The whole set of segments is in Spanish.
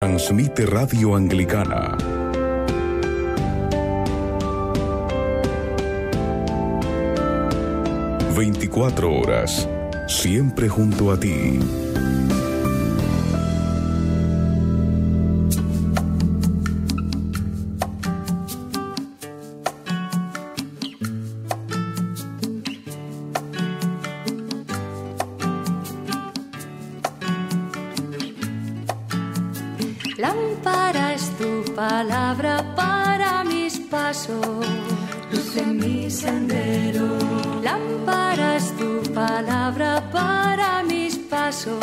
Transmite Radio Anglicana. ...24 horas... siempre junto a ti. Lámpara es tu palabra para mis pasos, luz en mi sendero. Lámpara es tu palabra para mis pasos,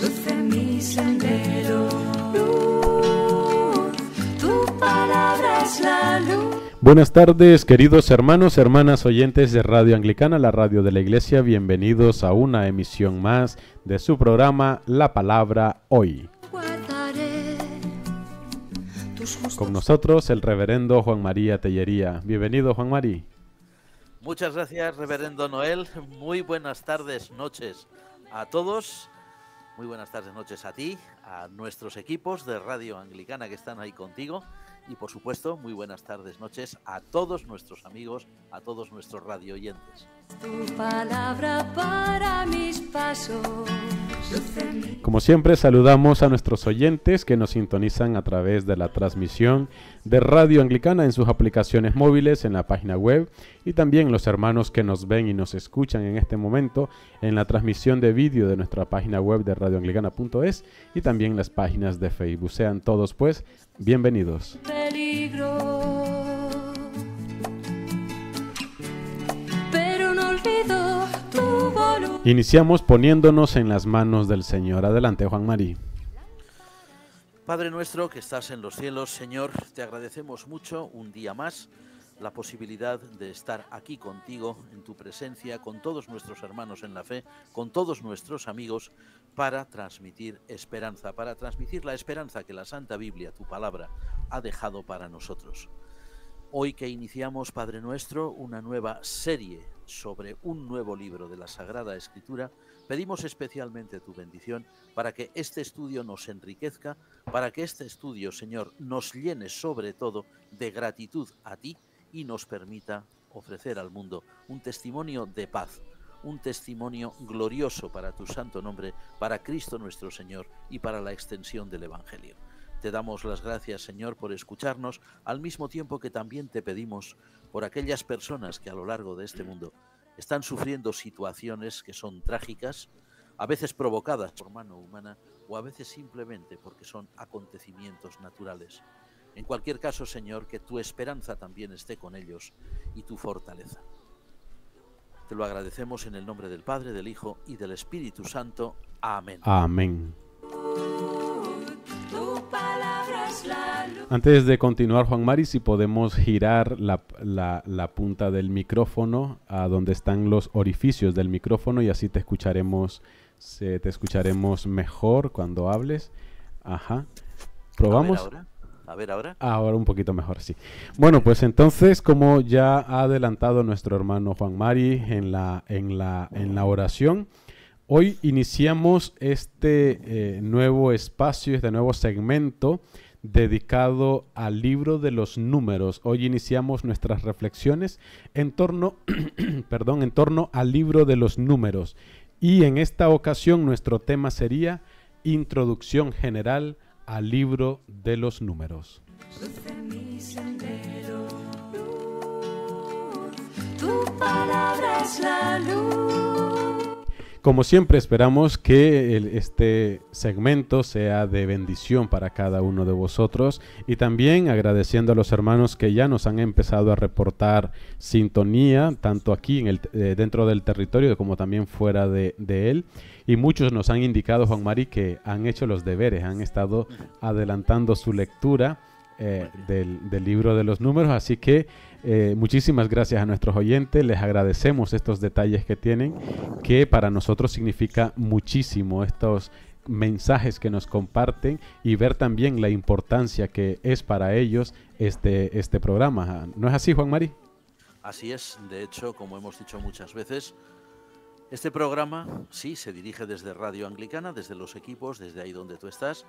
luz en mi sendero. Luz, tu palabra es la luz. Buenas tardes, queridos hermanos, hermanas oyentes de Radio Anglicana, la radio de la Iglesia. Bienvenidos a una emisión más de su programa La Palabra Hoy. Con nosotros el reverendo Juan María Tellería. Bienvenido, Juan María. Muchas gracias, reverendo Noel. Muy buenas tardes, noches a todos. Muy buenas tardes, noches a ti, a nuestros equipos de Radio Anglicana que están ahí contigo. Y por supuesto, muy buenas tardes, noches a todos nuestros amigos, a todos nuestros radio oyentes. Tu palabra para mis pasos. Como siempre, saludamos a nuestros oyentes que nos sintonizan a través de la transmisión de Radio Anglicana en sus aplicaciones móviles, en la página web, y también los hermanos que nos ven y nos escuchan en este momento en la transmisión de vídeo de nuestra página web de radioanglicana.es y también las páginas de Facebook. Sean todos, pues, bienvenidos. Peligro, pero no olvido tu voluntad. Iniciamos poniéndonos en las manos del Señor. Adelante, Juan María. Padre nuestro que estás en los cielos, Señor, te agradecemos mucho un día más la posibilidad de estar aquí contigo, en tu presencia, con todos nuestros hermanos en la fe, con todos nuestros amigos, para transmitir esperanza, para transmitir la esperanza que la Santa Biblia, tu palabra, ha dejado para nosotros. Hoy que iniciamos, Padre nuestro, una nueva serie sobre un nuevo libro de la Sagrada Escritura, pedimos especialmente tu bendición para que este estudio nos enriquezca, para que este estudio, Señor, nos llene sobre todo de gratitud a ti y nos permita ofrecer al mundo un testimonio de paz, un testimonio glorioso para tu santo nombre, para Cristo nuestro Señor y para la extensión del Evangelio. Te damos las gracias, Señor, por escucharnos, al mismo tiempo que también te pedimos por aquellas personas que a lo largo de este mundo están sufriendo situaciones que son trágicas, a veces provocadas por mano humana o a veces simplemente porque son acontecimientos naturales. En cualquier caso, Señor, que tu esperanza también esté con ellos y tu fortaleza. Te lo agradecemos en el nombre del Padre, del Hijo y del Espíritu Santo. Amén. Amén. Tu palabra es la luz. Antes de continuar, Juan Mari, si podemos girar la punta del micrófono a donde están los orificios del micrófono y así te escucharemos mejor cuando hables. Ajá. ¿Probamos? A ver ahora. Ahora un poquito mejor, sí. Bueno, pues entonces, como ya ha adelantado nuestro hermano Juan Mari en la oración, hoy iniciamos este nuevo espacio, este nuevo segmento dedicado al libro de los números. Hoy iniciamos nuestras reflexiones en torno al libro de los números. Y en esta ocasión nuestro tema sería Introducción General al libro de los números. Tu palabra es la luz. Como siempre, esperamos que este segmento sea de bendición para cada uno de vosotros y también agradeciendo a los hermanos que ya nos han empezado a reportar sintonía, tanto aquí dentro del territorio como también fuera de él. Y muchos nos han indicado, Juan Mari, que han hecho los deberes, han estado adelantando su lectura del libro de los números, así que muchísimas gracias a nuestros oyentes, les agradecemos estos detalles que tienen, que para nosotros significa muchísimo estos mensajes que nos comparten y ver también la importancia que es para ellos este programa. ¿No es así, Juan Mari? Así es, de hecho, como hemos dicho muchas veces, este programa sí se dirige desde Radio Anglicana, desde los equipos, desde ahí donde tú estás,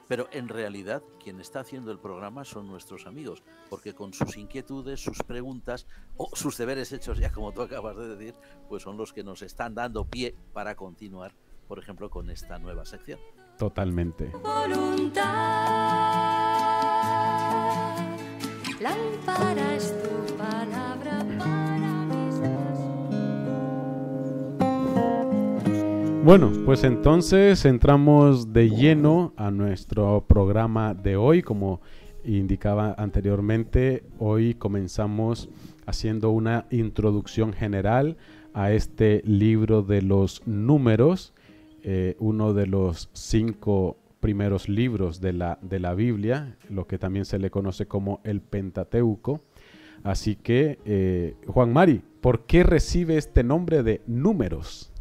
Pero en realidad quien está haciendo el programa son nuestros amigos, porque con sus inquietudes, sus preguntas o sus deberes hechos, ya como tú acabas de decir, pues son los que nos están dando pie para continuar, por ejemplo, con esta nueva sección. Totalmente. Voluntad. Lámpara es tu palabra para mis pasos. Bueno, pues entonces entramos de lleno a nuestro programa de hoy. Como indicaba anteriormente, hoy comenzamos haciendo una introducción general a este libro de los Números, uno de los 5 primeros libros de la Biblia, lo que también se le conoce como el Pentateuco. Así que, Juan Mari, ¿por qué recibe este nombre de Números?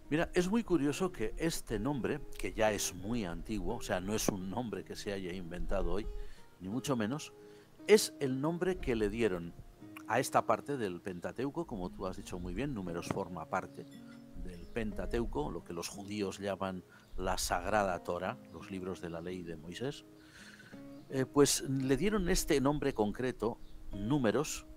Mira, es muy curioso que este nombre, que ya es muy antiguo, o sea, no es un nombre que se haya inventado hoy, ni mucho menos, es el nombre que le dieron a esta parte del Pentateuco, como tú has dicho muy bien. Números forma parte del Pentateuco, lo que los judíos llaman la Sagrada Torá, los libros de la ley de Moisés. Pues le dieron este nombre concreto, Números,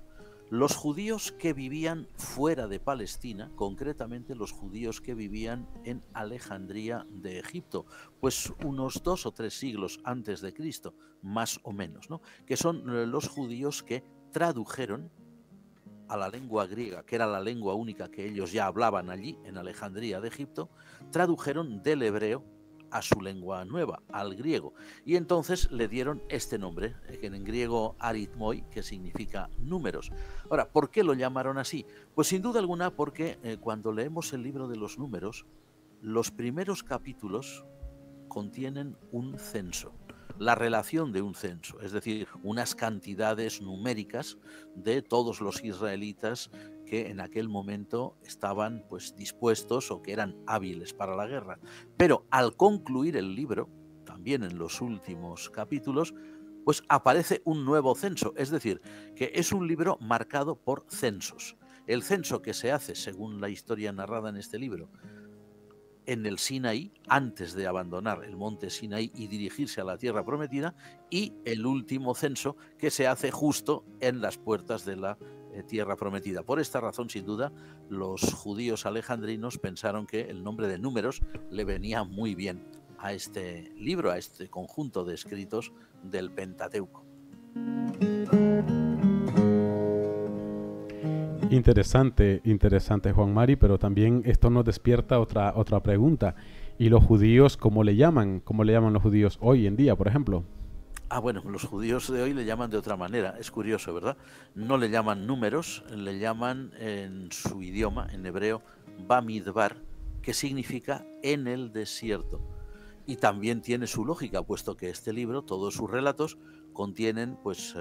los judíos que vivían fuera de Palestina, concretamente los judíos que vivían en Alejandría de Egipto, pues unos 2 o 3 siglos antes de Cristo, más o menos, ¿no? Que son los judíos que tradujeron a la lengua griega, que era la lengua única que ellos ya hablaban allí, en Alejandría de Egipto, tradujeron del hebreo a su lengua nueva, al griego, y entonces le dieron este nombre, en griego aritmoi, que significa números. Ahora, ¿por qué lo llamaron así? Pues sin duda alguna porque cuando leemos el libro de los Números, los primeros capítulos contienen un censo, la relación de un censo, es decir, unas cantidades numéricas de todos los israelitas que en aquel momento estaban pues dispuestos o que eran hábiles para la guerra. Pero al concluir el libro, también en los últimos capítulos, pues aparece un nuevo censo, es decir, que es un libro marcado por censos. El censo que se hace, según la historia narrada en este libro, en el Sinaí, antes de abandonar el monte Sinaí y dirigirse a la tierra prometida, y el último censo que se hace justo en las puertas de la tierra prometida. Por esta razón, sin duda, los judíos alejandrinos pensaron que el nombre de Números le venía muy bien a este libro, a este conjunto de escritos del Pentateuco. Interesante, Juan Mari, pero también esto nos despierta otra pregunta. ¿Y los judíos cómo le llaman? ¿Cómo le llaman los judíos hoy en día, por ejemplo? Bueno, los judíos de hoy le llaman de otra manera. Es curioso, ¿verdad? No le llaman números, le llaman en su idioma, en hebreo, Bamidbar, que significa en el desierto. Y también tiene su lógica, puesto que este libro, todos sus relatos, contienen pues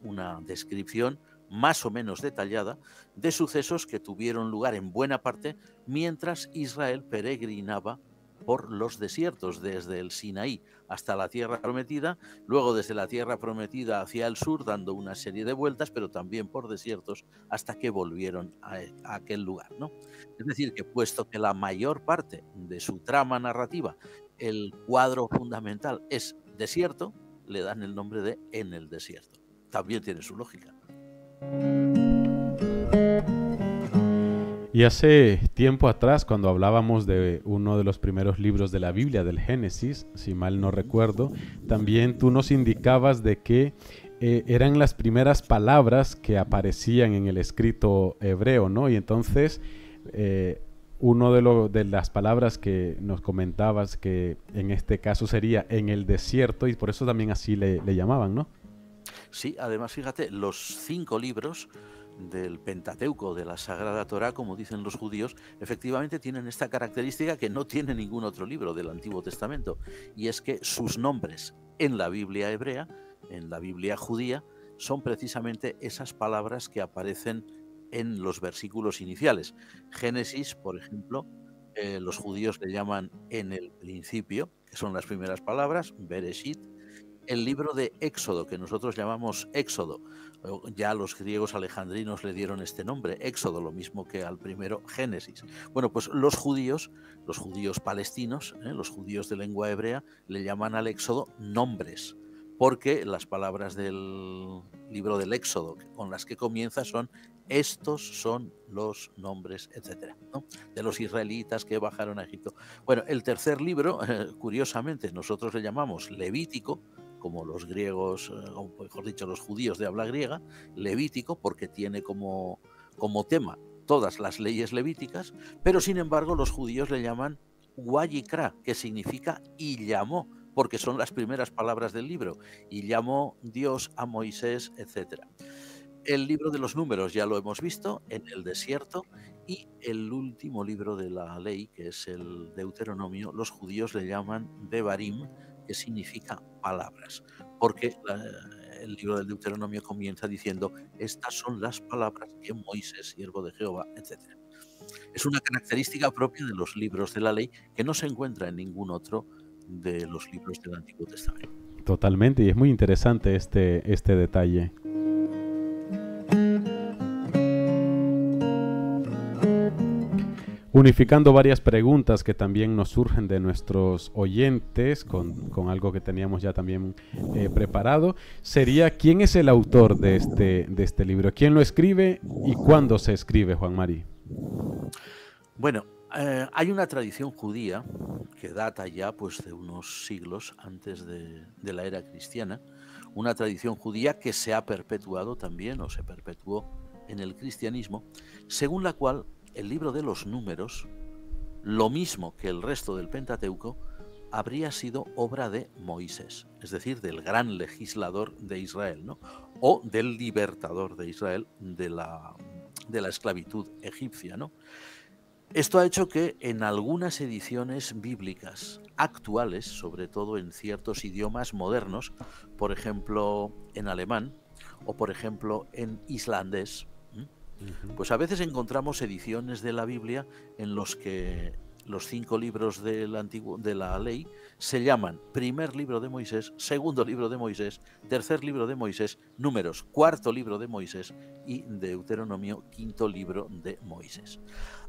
una descripción más o menos detallada de sucesos que tuvieron lugar en buena parte mientras Israel peregrinaba por los desiertos, desde el Sinaí hasta la tierra prometida, luego desde la tierra prometida hacia el sur, dando una serie de vueltas, pero también por desiertos hasta que volvieron a aquel lugar, ¿no? Es decir, que puesto que la mayor parte de su trama narrativa, el cuadro fundamental es desierto, le dan el nombre de En el desierto. También tiene su lógica. Y hace tiempo atrás, cuando hablábamos de uno de los primeros libros de la Biblia, del Génesis, si mal no recuerdo, también tú nos indicabas de que eran las primeras palabras que aparecían en el escrito hebreo, ¿no? Y entonces, uno de las palabras que nos comentabas, que en este caso sería en el desierto, y por eso también así le llamaban, ¿no? Sí, además, fíjate, los 5 libros del Pentateuco, de la Sagrada Torá, como dicen los judíos, efectivamente tienen esta característica que no tiene ningún otro libro del Antiguo Testamento, y es que sus nombres en la Biblia hebrea, en la Biblia judía, son precisamente esas palabras que aparecen en los versículos iniciales. Génesis, por ejemplo, los judíos le llaman en el principio, que son las primeras palabras, Bereshit, el libro de Éxodo, que nosotros llamamos Éxodo. Ya los griegos alejandrinos le dieron este nombre, Éxodo, lo mismo que al primero Génesis. Bueno, pues los judíos palestinos, los judíos de lengua hebrea, le llaman al Éxodo nombres, porque las palabras del libro del Éxodo con las que comienza son: estos son los nombres, etcétera, ¿no?, de los israelitas que bajaron a Egipto. Bueno, el tercer libro, curiosamente, nosotros le llamamos Levítico, como los griegos, o mejor dicho, los judíos de habla griega, Levítico, porque tiene como tema todas las leyes levíticas, pero sin embargo los judíos le llaman Wayikra, que significa y llamó, porque son las primeras palabras del libro, y llamó Dios a Moisés, etcétera. El libro de los números ya lo hemos visto, en el desierto, y el último libro de la ley, que es el Deuteronomio, los judíos le llaman Devarim, que significa palabras, porque el libro del Deuteronomio comienza diciendo: estas son las palabras que Moisés, siervo de Jehová, etc. Es una característica propia de los libros de la ley que no se encuentra en ningún otro de los libros del Antiguo Testamento. Totalmente, y es muy interesante este detalle. Unificando varias preguntas que también nos surgen de nuestros oyentes con algo que teníamos ya también preparado, sería: ¿quién es el autor de este libro? ¿Quién lo escribe y cuándo se escribe, Juan Mari? Bueno, hay una tradición judía que data ya pues de unos siglos antes de la era cristiana, una tradición judía que se ha perpetuado también, o se perpetuó en el cristianismo, según la cual el libro de los números, lo mismo que el resto del Pentateuco, habría sido obra de Moisés, es decir, del gran legislador de Israel, ¿no?, o del libertador de Israel de la esclavitud egipcia, ¿no? Esto ha hecho que en algunas ediciones bíblicas actuales, sobre todo en ciertos idiomas modernos, por ejemplo en alemán o por ejemplo en islandés, pues a veces encontramos ediciones de la Biblia en los que los 5 libros de la ley se llaman primer libro de Moisés, segundo libro de Moisés, tercer libro de Moisés, Números, cuarto libro de Moisés, y Deuteronomio, quinto libro de Moisés.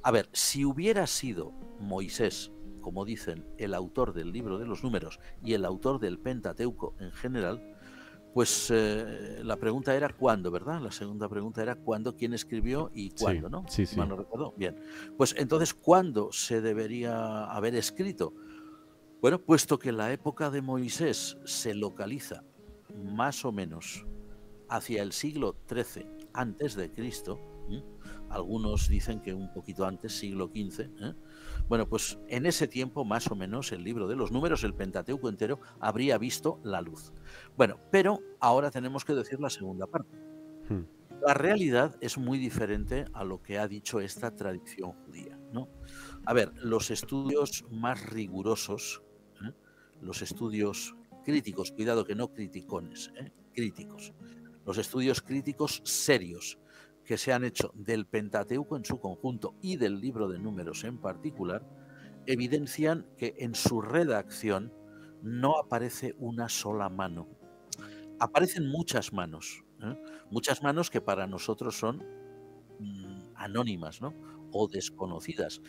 A ver, si hubiera sido Moisés, como dicen, el autor del libro de los Números y el autor del Pentateuco en general, pues la pregunta era cuándo, ¿verdad? La segunda pregunta era cuándo, quién escribió y cuándo, Sí, ¿no? sí, sí. Mal no recuerdo. Bien. Pues entonces, ¿cuándo se debería haber escrito? Bueno, puesto que la época de Moisés se localiza más o menos hacia el siglo XIII antes de Cristo, algunos dicen que un poquito antes, siglo XV, bueno, pues en ese tiempo más o menos el libro de los Números, el Pentateuco entero, habría visto la luz. Bueno, pero ahora tenemos que decir la segunda parte. La realidad es muy diferente a lo que ha dicho esta tradición judía, ¿no? A ver, los estudios más rigurosos, los estudios críticos, cuidado que no criticones, críticos, los estudios críticos serios que se han hecho del Pentateuco en su conjunto y del libro de Números en particular, evidencian que en su redacción no aparece una sola mano. Aparecen muchas manos que para nosotros son anónimas, ¿no?, o desconocidas.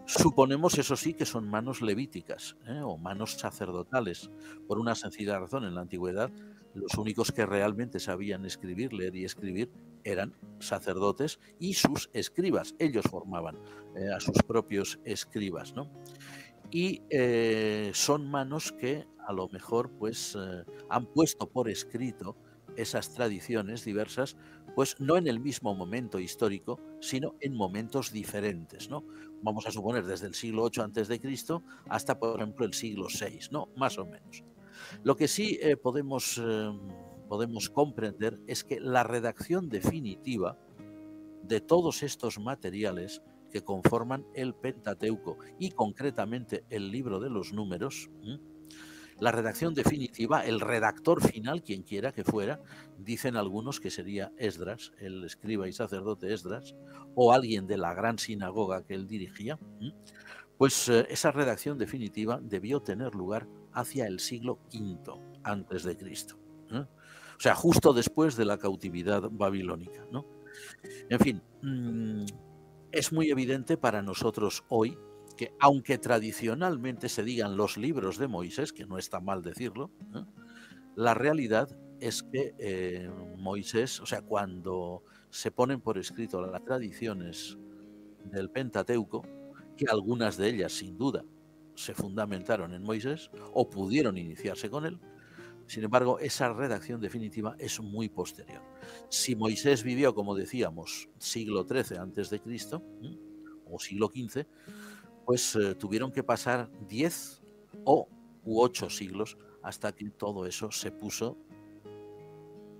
Suponemos, eso sí, que son manos levíticas, o manos sacerdotales, por una sencilla razón: en la antigüedad los únicos que realmente sabían escribir, leer y escribir eran sacerdotes y sus escribas. Ellos formaban a sus propios escribas, ¿no? Y son manos que a lo mejor pues han puesto por escrito esas tradiciones diversas, pues no en el mismo momento histórico, sino en momentos diferentes, ¿no? Vamos a suponer desde el siglo VIII antes de Cristo hasta, por ejemplo, el siglo VI, ¿no?, más o menos. Lo que sí podemos comprender es que la redacción definitiva de todos estos materiales que conforman el Pentateuco y concretamente el libro de los Números, la redacción definitiva, el redactor final, quien quiera que fuera, dicen algunos que sería Esdras, el escriba y sacerdote Esdras, o alguien de la gran sinagoga que él dirigía, pues esa redacción definitiva debió tener lugar hacia el siglo V antes de Cristo. O sea, justo después de la cautividad babilónica, ¿no? En fin, es muy evidente para nosotros hoy que, aunque tradicionalmente se digan los libros de Moisés, que no está mal decirlo, la realidad es que Moisés, o sea, cuando se ponen por escrito las tradiciones del Pentateuco, que algunas de ellas sin duda se fundamentaron en Moisés o pudieron iniciarse con él, sin embargo, esa redacción definitiva es muy posterior. Si Moisés vivió, como decíamos, siglo XIII antes de Cristo, o siglo XV, pues tuvieron que pasar 10 u 8 siglos hasta que todo eso se puso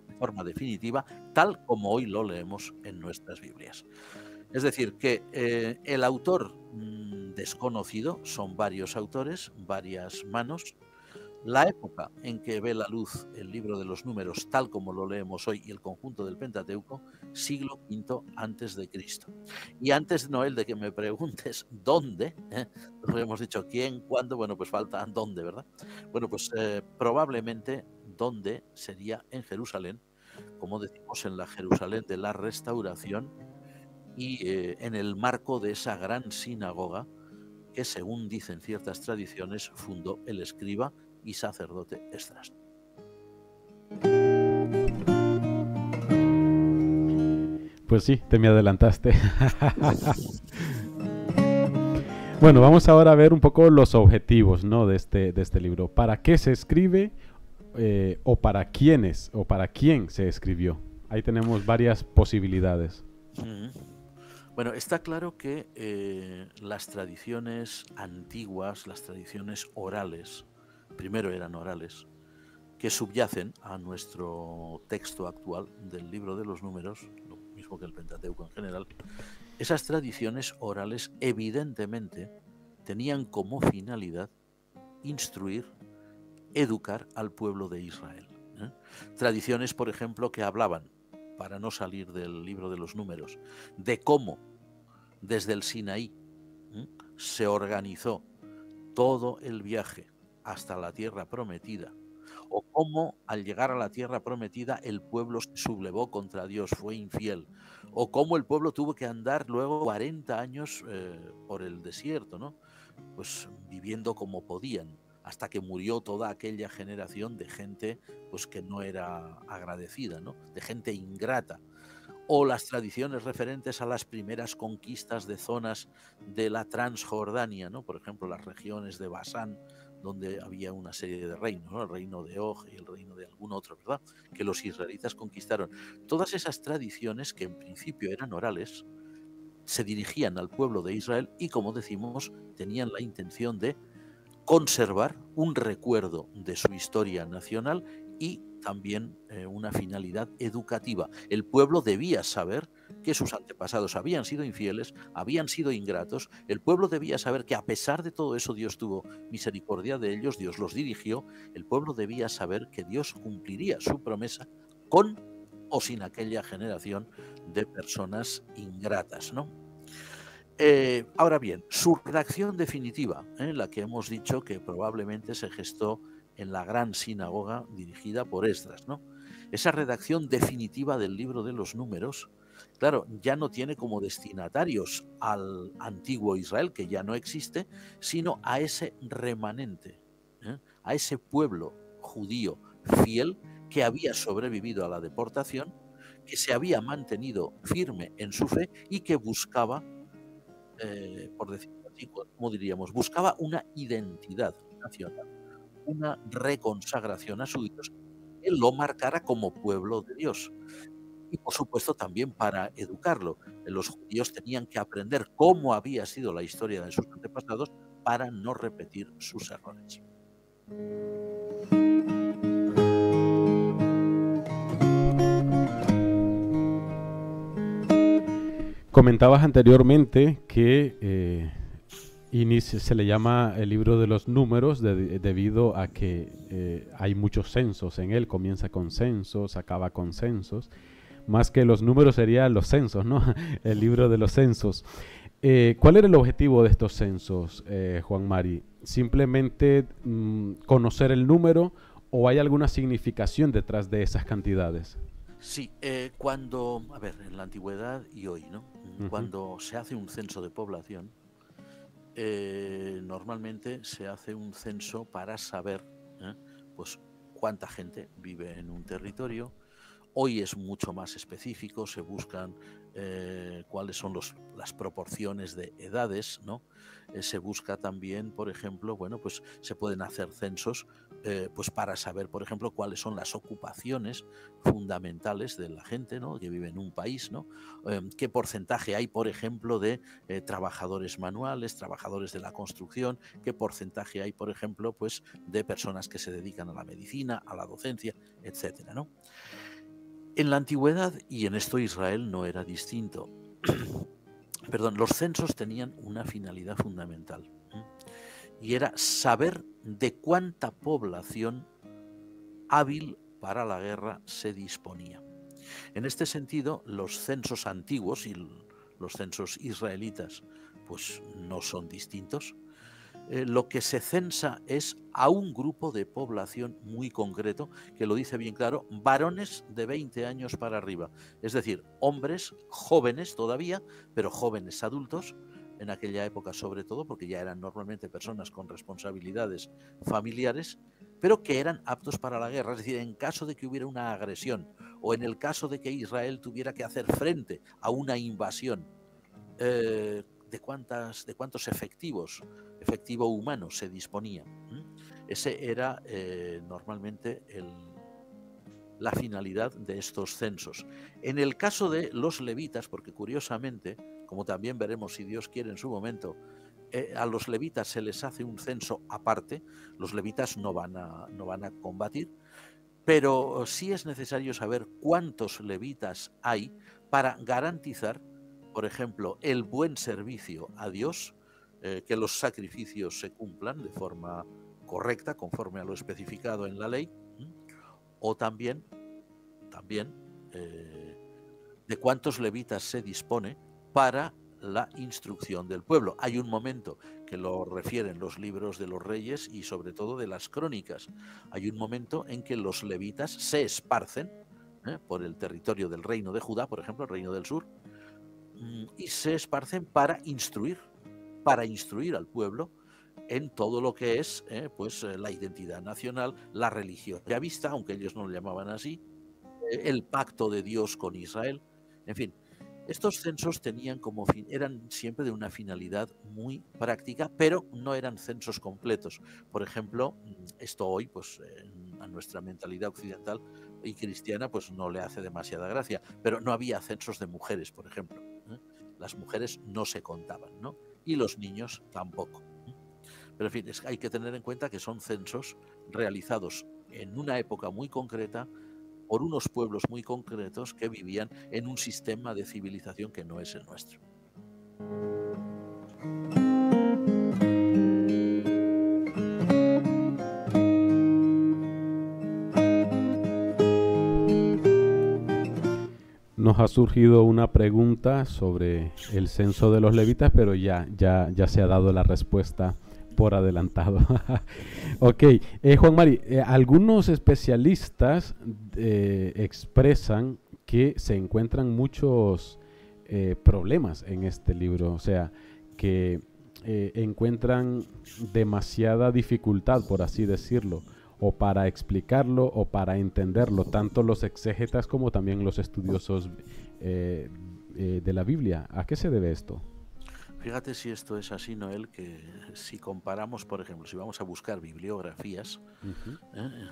de forma definitiva, tal como hoy lo leemos en nuestras Biblias. Es decir, que el autor desconocido, son varios autores, varias manos. La época en que ve la luz el libro de los Números, tal como lo leemos hoy, y el conjunto del Pentateuco, siglo V antes de Cristo. Y antes, Noel, de que me preguntes dónde, nos hemos dicho quién, cuándo, bueno, pues falta dónde, ¿verdad? Bueno, pues probablemente dónde sería en Jerusalén, como decimos, en la Jerusalén de la Restauración, y en el marco de esa gran sinagoga que, según dicen ciertas tradiciones, fundó el escriba y sacerdote Esdras. Pues sí, te me adelantaste. Bueno, vamos ahora a ver un poco los objetivos, ¿no?, de este libro. ¿Para qué se escribe o para quiénes o para quién se escribió? Ahí tenemos varias posibilidades. Bueno, está claro que las tradiciones antiguas, las tradiciones orales, primero eran orales, que subyacen a nuestro texto actual del libro de los Números, lo mismo que el Pentateuco en general, esas tradiciones orales evidentemente tenían como finalidad instruir, educar al pueblo de Israel. Tradiciones, por ejemplo, que hablaban, para no salir del libro de los Números, de cómo desde el Sinaí se organizó todo el viaje hasta la tierra prometida, o cómo al llegar a la tierra prometida el pueblo se sublevó contra Dios, fue infiel, o cómo el pueblo tuvo que andar luego 40 años por el desierto, ¿no? Pues viviendo como podían, hasta que murió toda aquella generación de gente pues que no era agradecida, ¿no?, de gente ingrata. O las tradiciones referentes a las primeras conquistas de zonas de la Transjordania, ¿no?, por ejemplo, las regiones de Basán, donde había una serie de reinos, ¿no?, el reino de Og y el reino de algún otro, ¿verdad?, que los israelitas conquistaron. Todas esas tradiciones, que en principio eran orales, se dirigían al pueblo de Israel y, como decimos, tenían la intención de conservar un recuerdo de su historia nacional y también una finalidad educativa. El pueblo debía saber que sus antepasados habían sido infieles, habían sido ingratos. El pueblo debía saber que, a pesar de todo eso, Dios tuvo misericordia de ellos, Dios los dirigió. El pueblo debía saber que Dios cumpliría su promesa con o sin aquella generación de personas ingratas, ¿no? Ahora bien, su redacción definitiva, la que hemos dicho que probablemente se gestó en la gran sinagoga dirigida por Esdras, ¿no? Esa redacción definitiva del libro de los Números, claro, ya no tiene como destinatarios al antiguo Israel, que ya no existe, sino a ese remanente, a ese pueblo judío fiel que había sobrevivido a la deportación, que se había mantenido firme en su fe y que buscaba, por decirlo así, como diríamos, buscaba una identidad nacional, una reconsagración a su Dios, que lo marcara como pueblo de Dios. Y, por supuesto, también para educarlo. Los judíos tenían que aprender cómo había sido la historia de sus antepasados para no repetir sus errores. Comentabas anteriormente que se le llama el libro de los Números debido a que hay muchos censos en él. Comienza con censos, acaba con censos. Más que los números serían los censos, ¿no? El libro de los censos. ¿Cuál era el objetivo de estos censos, Juan Mari? simplemente conocer el número o hay alguna significación detrás de esas cantidades? Sí, a ver, en la antigüedad y hoy, ¿no? Cuando se hace un censo de población, normalmente se hace un censo para saber, pues, cuánta gente vive en un territorio. Hoy es mucho más específico, se buscan cuáles son las proporciones de edades, ¿no? Se busca también, por ejemplo, bueno, pues se pueden hacer censos pues para saber, por ejemplo, cuáles son las ocupaciones fundamentales de la gente, ¿no? Que vive en un país, ¿no? Qué porcentaje hay, por ejemplo, de trabajadores manuales, trabajadores de la construcción, qué porcentaje hay, por ejemplo, pues de personas que se dedican a la medicina, a la docencia, etcétera, ¿no? En la antigüedad, y en esto Israel no era distinto, perdón, los censos tenían una finalidad fundamental, y era saber de cuánta población hábil para la guerra se disponía. En este sentido, los censos antiguos y los censos israelitas pues no son distintos. Lo que se censa es a un grupo de población muy concreto, que lo dice bien claro, varones de 20 años para arriba. Es decir, hombres jóvenes todavía, pero jóvenes adultos, en aquella época sobre todo, porque ya eran normalmente personas con responsabilidades familiares, pero que eran aptos para la guerra. Es decir, en caso de que hubiera una agresión o en el caso de que Israel tuviera que hacer frente a una invasión, de cuántos efectivo humano se disponía. Ese era normalmente la finalidad de estos censos. En el caso de los levitas, porque curiosamente, como también veremos si Dios quiere en su momento, a los levitas se les hace un censo aparte. Los levitas no van a combatir, pero sí es necesario saber cuántos levitas hay para garantizar, por ejemplo, el buen servicio a Dios, que los sacrificios se cumplan de forma correcta, conforme a lo especificado en la ley, o también de cuántos levitas se dispone para la instrucción del pueblo. Hay un momento que lo refieren los libros de los reyes y sobre todo de las crónicas. Hay un momento en que los levitas se esparcen por el territorio del reino de Judá, por ejemplo, el reino del sur, y se esparcen para instruir al pueblo en todo lo que es la identidad nacional, la religión ya vista, aunque ellos no lo llamaban así, el pacto de Dios con Israel, en fin. Estos censos eran siempre de una finalidad muy práctica, pero no eran censos completos. Por ejemplo, esto hoy, pues a nuestra mentalidad occidental y cristiana, pues no le hace demasiada gracia, pero no había censos de mujeres, por ejemplo. Las mujeres no se contaban, ¿no? Y los niños tampoco. Pero en fin, hay que tener en cuenta que son censos realizados en una época muy concreta, por unos pueblos muy concretos que vivían en un sistema de civilización que no es el nuestro. Nos ha surgido una pregunta sobre el censo de los levitas, pero ya se ha dado la respuesta por adelantado. Ok, Juan Mari, algunos especialistas expresan que se encuentran muchos problemas en este libro, o sea, que encuentran demasiada dificultad, por así decirlo, o para explicarlo o para entenderlo, tanto los exégetas como también los estudiosos de la Biblia. ¿A qué se debe esto? Fíjate si esto es así, Noel, que si comparamos, por ejemplo, si vamos a buscar bibliografías,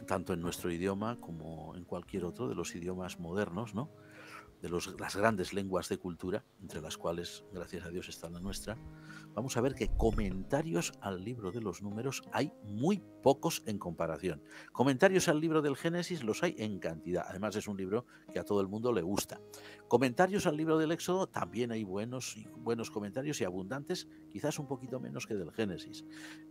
tanto en nuestro idioma como en cualquier otro de los idiomas modernos, ¿no? De las grandes lenguas de cultura, entre las cuales, gracias a Dios, está la nuestra, vamos a ver que comentarios al libro de los Números hay muy pocos en comparación. Comentarios al libro del Génesis los hay en cantidad. Además, es un libro que a todo el mundo le gusta. Comentarios al libro del Éxodo también hay buenos comentarios y abundantes, quizás un poquito menos que del Génesis.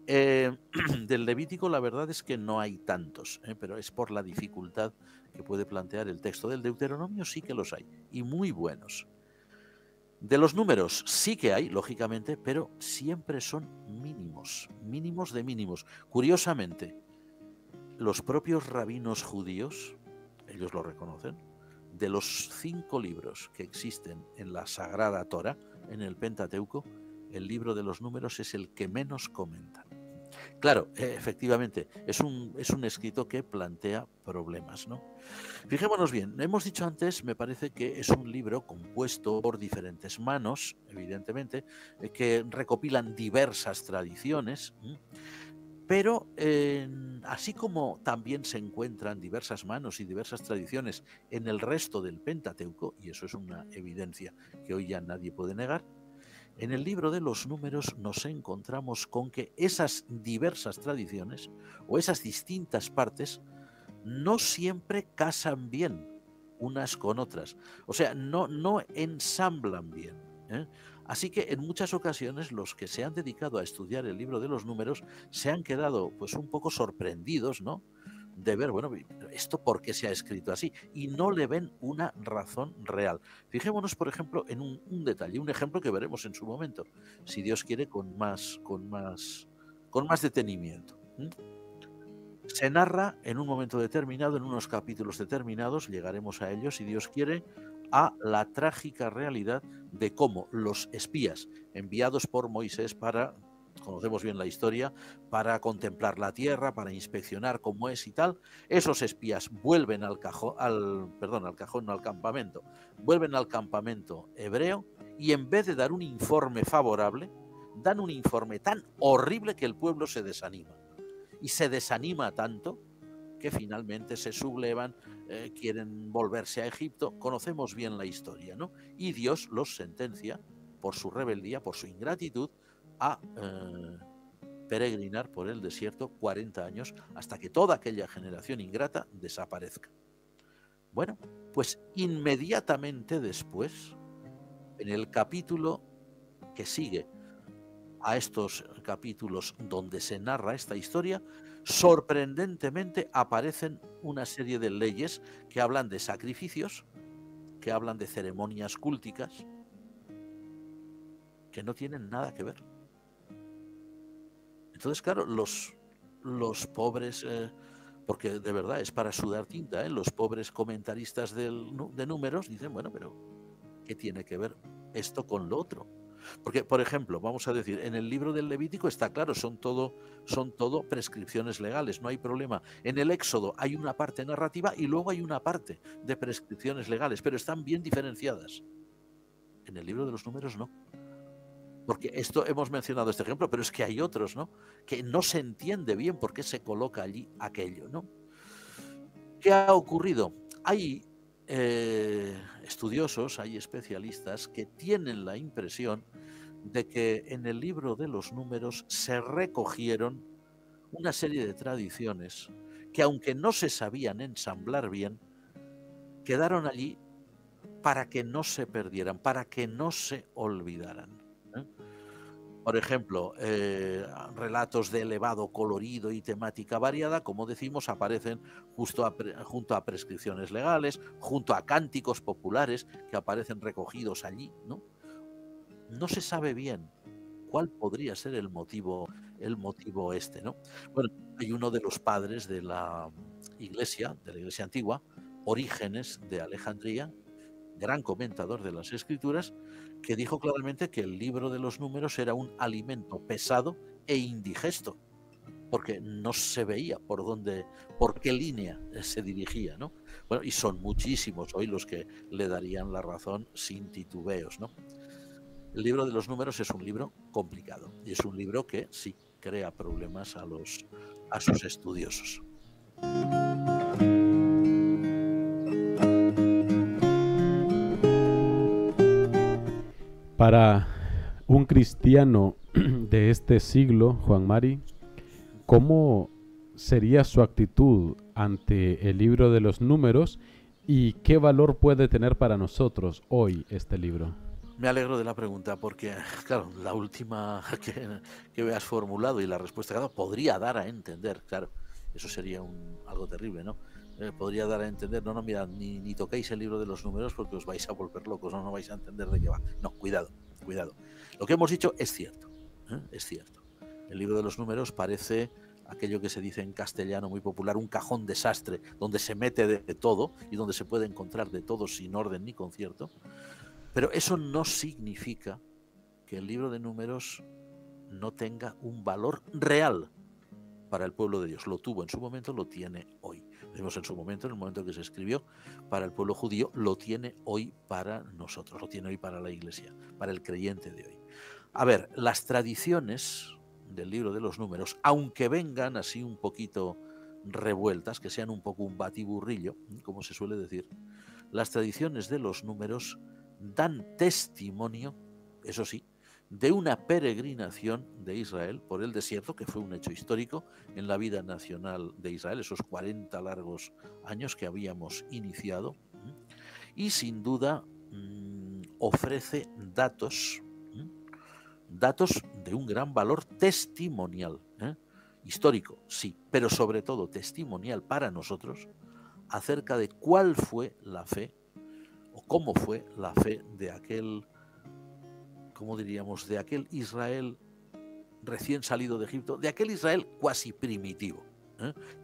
Del Levítico la verdad es que no hay tantos, pero es por la dificultad que puede plantear el texto. Del Deuteronomio sí que los hay, y muy buenos. De los números sí que hay, lógicamente, pero siempre son mínimos, mínimos de mínimos. Curiosamente, los propios rabinos judíos, ellos lo reconocen, de los 5 libros que existen en la Sagrada Torá, en el Pentateuco, el libro de los números es el que menos comentan. Claro, efectivamente, es un escrito que plantea problemas, ¿no? Fijémonos bien, hemos dicho antes, me parece que es un libro compuesto por diferentes manos, evidentemente, que recopilan diversas tradiciones, pero así como también se encuentran diversas manos y diversas tradiciones en el resto del Pentateuco, y eso es una evidencia que hoy ya nadie puede negar, en el libro de los números nos encontramos con que esas diversas tradiciones o esas distintas partes no siempre casan bien unas con otras. O sea, no ensamblan bien, ¿eh? Así que en muchas ocasiones los que se han dedicado a estudiar el libro de los números se han quedado pues un poco sorprendidos, ¿no?, de ver, bueno, ¿esto por qué se ha escrito así? Y no le ven una razón real. Fijémonos, por ejemplo, en un detalle, un ejemplo que veremos en su momento, si Dios quiere, con más detenimiento. Se narra en un momento determinado, en unos capítulos determinados, llegaremos a ellos, si Dios quiere, a la trágica realidad de cómo los espías enviados por Moisés para, conocemos bien la historia, para contemplar la tierra, para inspeccionar cómo es y tal, esos espías vuelven al campamento, vuelven al campamento hebreo y en vez de dar un informe favorable, dan un informe tan horrible que el pueblo se desanima. Y se desanima tanto que finalmente se sublevan, quieren volverse a Egipto. Conocemos bien la historia, ¿no? Y Dios los sentencia por su rebeldía, por su ingratitud, a peregrinar por el desierto 40 años hasta que toda aquella generación ingrata desaparezca. Bueno, pues inmediatamente después, en el capítulo que sigue a estos capítulos donde se narra esta historia, sorprendentemente aparecen una serie de leyes que hablan de sacrificios, que hablan de ceremonias cúlticas, que no tienen nada que ver. Entonces, claro, los pobres, porque de verdad es para sudar tinta, los pobres comentaristas de números dicen, bueno, pero ¿qué tiene que ver esto con lo otro? Porque, por ejemplo, vamos a decir, en el libro del Levítico está claro, son todo prescripciones legales, no hay problema. En el Éxodo hay una parte narrativa y luego hay una parte de prescripciones legales, pero están bien diferenciadas. En el libro de los números no. Porque hemos mencionado este ejemplo, pero es que hay otros, ¿no?, que no se entiende bien por qué se coloca allí aquello, ¿no? ¿Qué ha ocurrido? Hay estudiosos, hay especialistas que tienen la impresión de que en el libro de los números se recogieron una serie de tradiciones que, aunque no se sabían ensamblar bien, quedaron allí para que no se perdieran, para que no se olvidaran. Por ejemplo, relatos de elevado colorido y temática variada, como decimos, aparecen junto a prescripciones legales, junto a cánticos populares que aparecen recogidos allí, ¿no? No se sabe bien cuál podría ser el motivo este, ¿no? Bueno, hay uno de los padres de la Iglesia antigua, Orígenes de Alejandría, gran comentador de las Escrituras, que dijo claramente que el libro de los números era un alimento pesado e indigesto, porque no se veía por qué línea se dirigía, ¿no? Bueno, y son muchísimos hoy los que le darían la razón sin titubeos, ¿no? El libro de los números es un libro complicado y es un libro que sí crea problemas a sus estudiosos. Para un cristiano de este siglo, Juan Mari, ¿cómo sería su actitud ante el libro de los números y qué valor puede tener para nosotros hoy este libro? Me alegro de la pregunta porque, claro, la última que me has formulado y la respuesta que has dado podría dar a entender, claro, Eso sería algo terrible, ¿no? Podría dar a entender, no, mira, ni toquéis el libro de los números porque os vais a volver locos, no vais a entender de qué va. No, cuidado. Lo que hemos dicho es cierto, es cierto. El libro de los números parece aquello que se dice en castellano muy popular, un cajón desastre, donde se mete de todo y donde se puede encontrar de todo sin orden ni concierto. Pero eso no significa que el libro de números no tenga un valor real para el pueblo de Dios. Lo tuvo en su momento, lo tiene hoy. Vemos en su momento, en el momento que se escribió, para el pueblo judío, lo tiene hoy para nosotros, lo tiene hoy para la Iglesia, para el creyente de hoy. A ver, las tradiciones del libro de los números, aunque vengan así un poquito revueltas, que sean un poco un batiburrillo, como se suele decir, las tradiciones de los números dan testimonio, eso sí, de una peregrinación de Israel por el desierto, que fue un hecho histórico en la vida nacional de Israel, esos 40 largos años que habíamos iniciado, y sin duda ofrece datos de un gran valor testimonial, histórico, sí, pero sobre todo testimonial para nosotros, acerca de cuál fue la fe, o cómo fue la fe de aquel, ¿cómo diríamos?, de aquel Israel recién salido de Egipto, de aquel Israel cuasi primitivo,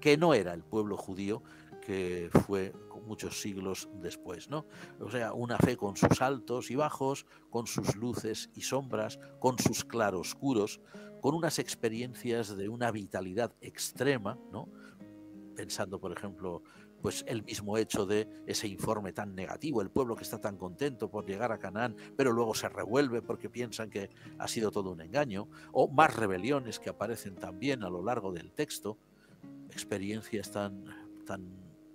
que no era el pueblo judío que fue muchos siglos después, ¿no? O sea, una fe con sus altos y bajos, con sus luces y sombras, con sus claroscuros, con unas experiencias de una vitalidad extrema, ¿no? Pensando, por ejemplo, pues el mismo hecho de ese informe tan negativo, el pueblo que está tan contento por llegar a Canaán, pero luego se revuelve porque piensan que ha sido todo un engaño, o más rebeliones que aparecen también a lo largo del texto, experiencias tan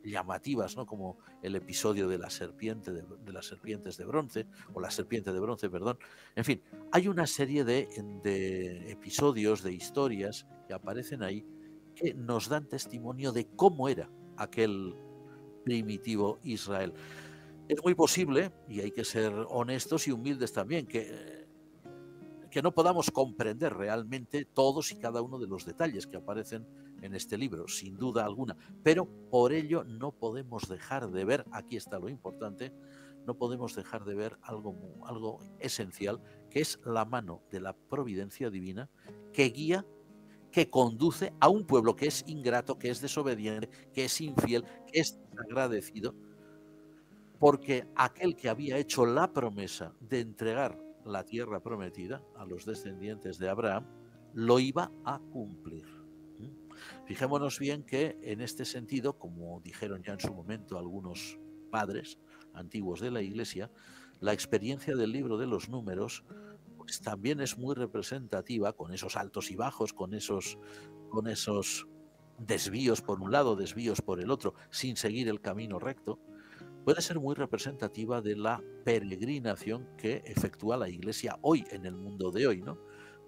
llamativas, ¿no?, como el episodio de la serpiente de las serpientes de bronce, o la serpiente de bronce, perdón. En fin, hay una serie de episodios, de historias que aparecen ahí que nos dan testimonio de cómo era aquel primitivo Israel. Es muy posible, y hay que ser honestos y humildes también, que no podamos comprender realmente todos y cada uno de los detalles que aparecen en este libro, sin duda alguna, pero por ello no podemos dejar de ver, aquí está lo importante, no podemos dejar de ver algo esencial, que es la mano de la providencia divina que guía, que conduce a un pueblo que es ingrato, que es desobediente, que es infiel, que es desagradecido, porque aquel que había hecho la promesa de entregar la tierra prometida a los descendientes de Abraham, lo iba a cumplir. Fijémonos bien que en este sentido, como dijeron ya en su momento algunos padres antiguos de la Iglesia, la experiencia del libro de los números pues también es muy representativa, con esos altos y bajos, con esos desvíos por un lado, desvíos por el otro, sin seguir el camino recto. Puede ser muy representativa de la peregrinación que efectúa la Iglesia hoy, en el mundo de hoy, ¿no?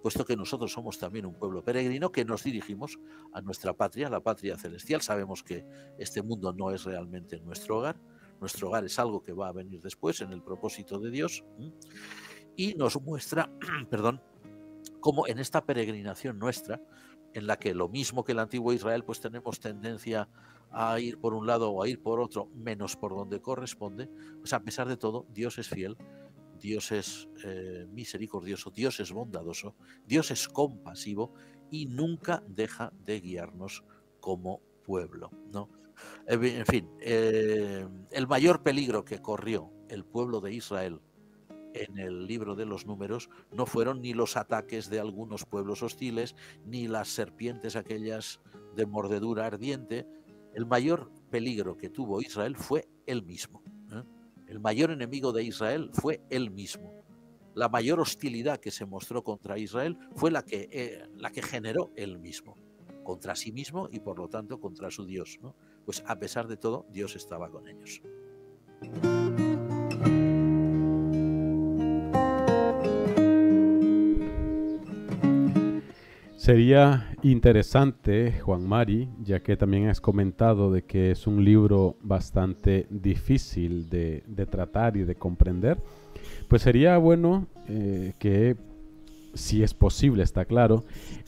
Puesto que nosotros somos también un pueblo peregrino que nos dirigimos a nuestra patria, la patria celestial. Sabemos que este mundo no es realmente nuestro hogar es algo que va a venir después en el propósito de Dios, y nos muestra, perdón, cómo en esta peregrinación nuestra, en la que lo mismo que el antiguo Israel, pues tenemos tendencia a ir por un lado o a ir por otro, menos por donde corresponde, pues a pesar de todo, Dios es fiel, Dios es misericordioso, Dios es bondadoso, Dios es compasivo y nunca deja de guiarnos como pueblo, ¿no? En fin, el mayor peligro que corrió el pueblo de Israel en el libro de los números no fueron ni los ataques de algunos pueblos hostiles, ni las serpientes aquellas de mordedura ardiente. El mayor peligro que tuvo Israel fue él mismo. El mayor enemigo de Israel fue él mismo. La mayor hostilidad que se mostró contra Israel fue la que generó él mismo, contra sí mismo y por lo tanto contra su Dios, ¿no? Pues a pesar de todo, Dios estaba con ellos. Sería interesante, Juan Mari, ya que también has comentado de que es un libro bastante difícil de tratar y de comprender, pues sería bueno que si es posible, está claro,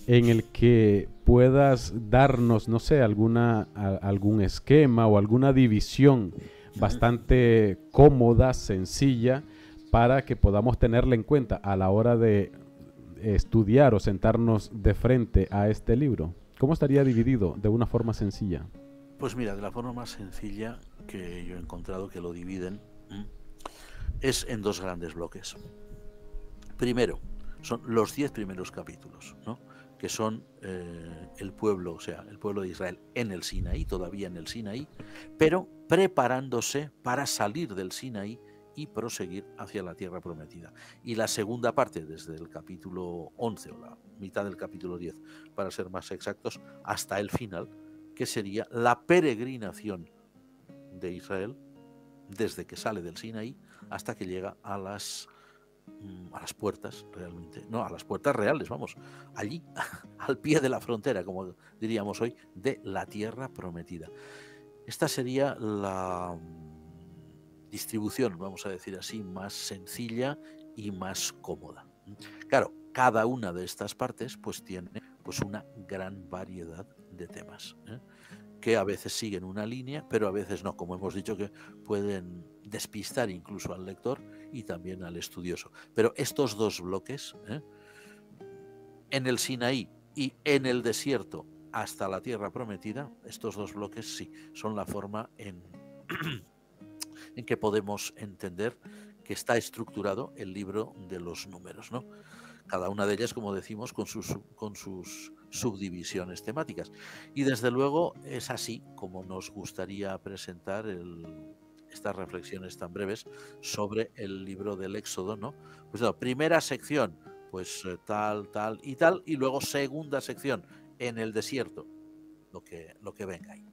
en el que puedas darnos, no sé, algún esquema o alguna división bastante cómoda, sencilla, para que podamos tenerla en cuenta a la hora de estudiar o sentarnos de frente a este libro. ¿Cómo estaría dividido de una forma sencilla? Pues mira, de la forma más sencilla que yo he encontrado que lo dividen es en dos grandes bloques. Primero, son los 10 primeros capítulos, ¿no? Que son el pueblo, o sea, el pueblo de Israel en el Sinaí, todavía en el Sinaí, pero preparándose para salir del Sinaí y proseguir hacia la tierra prometida. Y la segunda parte, desde el capítulo 11 o la mitad del capítulo 10, para ser más exactos, hasta el final, que sería la peregrinación de Israel desde que sale del Sinaí hasta que llega a las puertas realmente, no, a las puertas reales, vamos, allí, al pie de la frontera, como diríamos hoy, de la tierra prometida. Esta sería la distribución, vamos a decir así, más sencilla y más cómoda. Claro, cada una de estas partes pues tiene pues una gran variedad de temas, que a veces siguen una línea, pero a veces no, como hemos dicho, que pueden despistar incluso al lector y también al estudioso. Pero estos dos bloques, en el Sinaí y en el desierto hasta la tierra prometida, estos dos bloques sí, son la forma en que podemos entender que está estructurado el libro de los números, ¿no? Cada una de ellas, como decimos, con sus subdivisiones temáticas. Y desde luego es así como nos gustaría presentar estas reflexiones tan breves sobre el libro del Éxodo, ¿no? Pues no, primera sección, pues tal, y luego segunda sección, en el desierto, lo que venga ahí.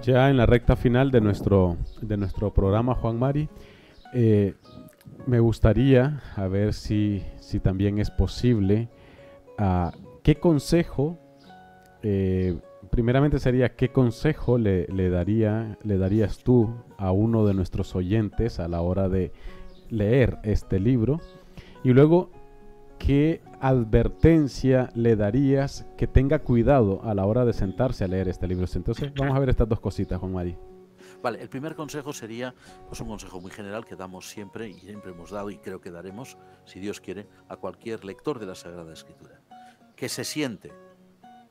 Ya en la recta final de nuestro programa, Juan Mari, me gustaría, a ver si también es posible, ¿qué consejo, primeramente sería, qué consejo le darías tú a uno de nuestros oyentes a la hora de leer este libro? Y luego, ¿qué advertencia le darías que tenga cuidado a la hora de sentarse a leer este libro? Entonces, vamos a ver estas dos cositas, Juan Mari. Vale, el primer consejo sería pues un consejo muy general que damos siempre y siempre hemos dado y creo que daremos, si Dios quiere, a cualquier lector de la Sagrada Escritura. Que se siente,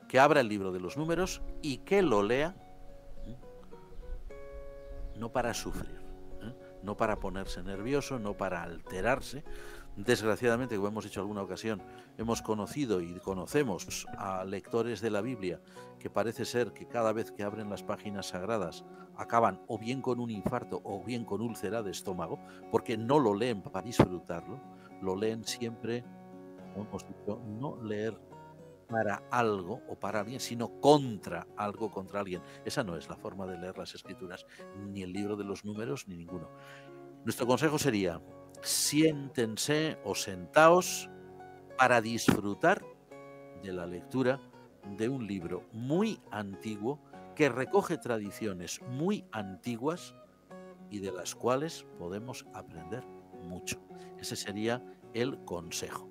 que abra el libro de los números y que lo lea, no para sufrir, no para ponerse nervioso, no para alterarse. Desgraciadamente, como hemos dicho en alguna ocasión, hemos conocido y conocemos a lectores de la Biblia que parece ser que cada vez que abren las páginas sagradas acaban o bien con un infarto o bien con úlcera de estómago, porque no lo leen para disfrutarlo, lo leen siempre, como hemos dicho, no leer para algo o para alguien, sino contra algo, contra alguien. Esa no es la forma de leer las Escrituras, ni el libro de los números, ni ninguno. Nuestro consejo sería: siéntense o sentaos para disfrutar de la lectura de un libro muy antiguo que recoge tradiciones muy antiguas y de las cuales podemos aprender mucho. Ese sería el consejo.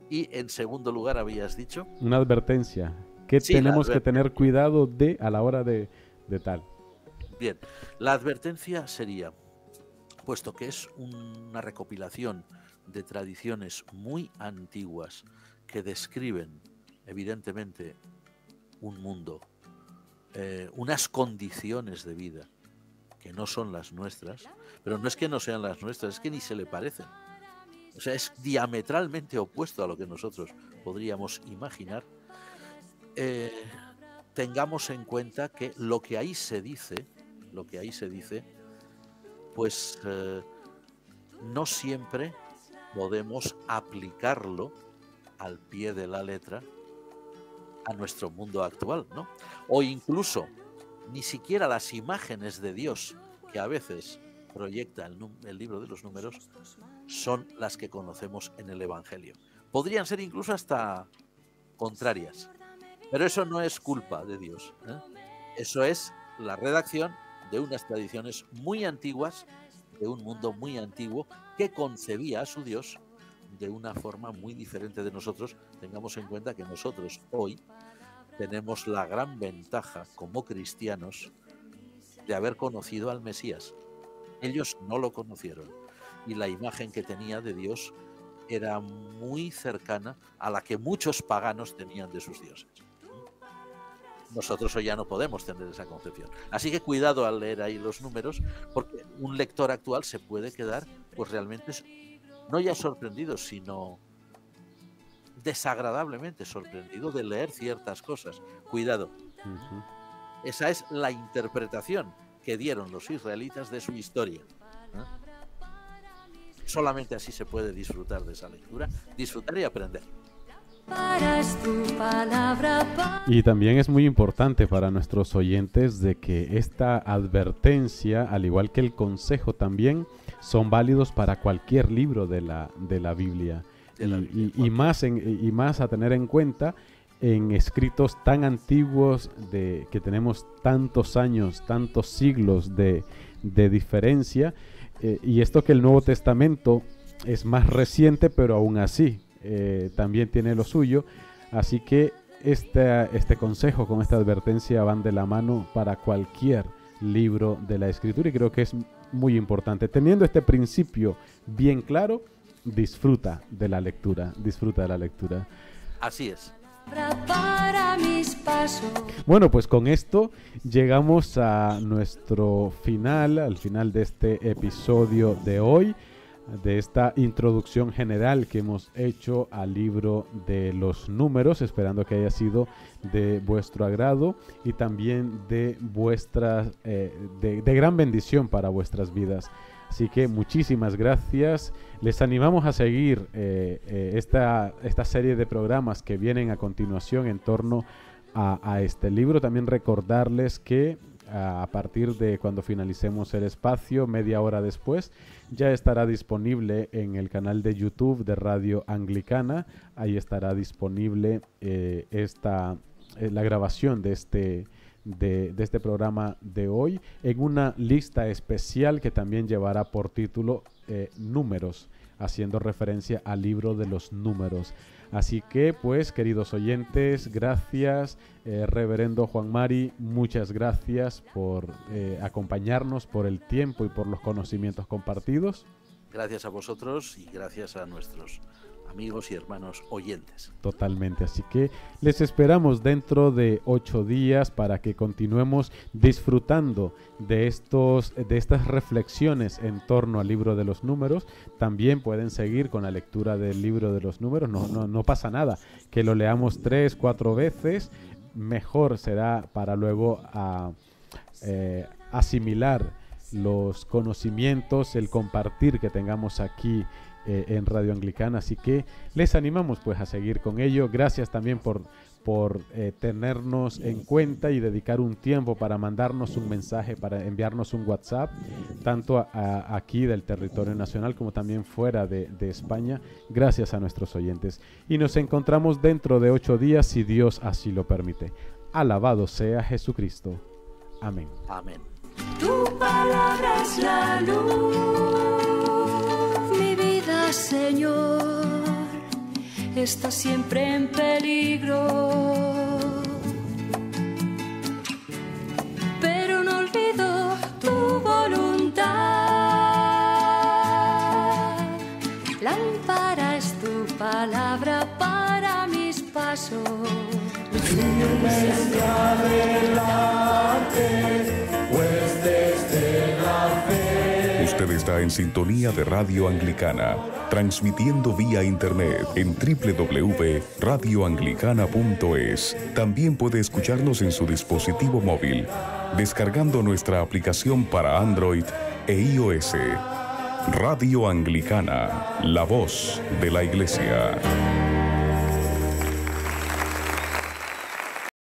Y en segundo lugar, habías dicho... Una advertencia. ¿Qué tenemos que tener cuidado a la hora de tal? Bien, la advertencia sería, puesto que es una recopilación de tradiciones muy antiguas que describen, evidentemente, un mundo, unas condiciones de vida que no son las nuestras, pero no es que no sean las nuestras, es que ni se le parecen. O sea, es diametralmente opuesto a lo que nosotros podríamos imaginar. Tengamos en cuenta que lo que ahí se dice, pues no siempre podemos aplicarlo al pie de la letra a nuestro mundo actual, ¿no? O incluso ni siquiera las imágenes de Dios que a veces proyecta el libro de los Números son las que conocemos en el Evangelio. Podrían ser incluso hasta contrarias, pero eso no es culpa de Dios, ¿eh? Eso es la redacción de unas tradiciones muy antiguas, de un mundo muy antiguo que concebía a su Dios de una forma muy diferente de nosotros. Tengamos en cuenta que nosotros hoy tenemos la gran ventaja como cristianos de haber conocido al Mesías. Ellos no lo conocieron y la imagen que tenía de Dios era muy cercana a la que muchos paganos tenían de sus dioses. Nosotros hoy ya no podemos tener esa concepción. Así que cuidado al leer ahí los Números, porque un lector actual se puede quedar pues realmente no ya sorprendido, sino desagradablemente sorprendido de leer ciertas cosas. Cuidado. Esa es la interpretación que dieron los israelitas de su historia. Solamente así se puede disfrutar de esa lectura, disfrutar y aprender. Y también es muy importante para nuestros oyentes de que esta advertencia, al igual que el consejo también, son válidos para cualquier libro de la Biblia. Y más a tener en cuenta en escritos tan antiguos que tenemos tantos años, tantos siglos de diferencia. Y esto que el Nuevo Testamento es más reciente, pero aún así también tiene lo suyo. Así que este consejo con esta advertencia van de la mano para cualquier libro de la Escritura, y creo que es muy importante. Teniendo este principio bien claro, disfruta de la lectura. Así es. Para mis pasos. Bueno, pues con esto llegamos a nuestro final, al final de este episodio de hoy, de esta introducción general que hemos hecho al libro de los Números, esperando que haya sido de vuestro agrado y también de vuestras de gran bendición para vuestras vidas. Así que muchísimas gracias. Les animamos a seguir esta serie de programas que vienen a continuación en torno a este libro. También recordarles que a partir de cuando finalicemos el espacio, media hora después, ya estará disponible en el canal de YouTube de Radio Anglicana. Ahí estará disponible la grabación de este programa de hoy, en una lista especial que también llevará por título Números, haciendo referencia al libro de los Números. Así que, pues, queridos oyentes, gracias. Reverendo Juan Mari, muchas gracias por acompañarnos, por el tiempo y por los conocimientos compartidos. Gracias a vosotros y gracias a nuestros amigos y hermanos oyentes. Totalmente, así que les esperamos dentro de 8 días para que continuemos disfrutando de estas reflexiones en torno al libro de los Números. También pueden seguir con la lectura del libro de los Números, no pasa nada, que lo leamos 3, 4 veces, mejor será para luego asimilar los conocimientos, el compartir que tengamos aquí en Radio Anglicana. Así que les animamos pues a seguir con ello. Gracias también por tenernos en cuenta y dedicar un tiempo para mandarnos un mensaje, para enviarnos un WhatsApp, tanto aquí del territorio nacional como también fuera de España. Gracias a nuestros oyentes. Y nos encontramos dentro de 8 días, si Dios así lo permite. Alabado sea Jesucristo. Amén. Amén. Tu palabra es la luz, mi vida, Señor, está siempre en peligro, pero no olvido tu voluntad. Lámpara es tu palabra para mis pasos. Usted está en sintonía de Radio Anglicana, transmitiendo vía internet en www.radioanglicana.es. También puede escucharnos en su dispositivo móvil, descargando nuestra aplicación para Android e iOS. Radio Anglicana, la voz de la Iglesia.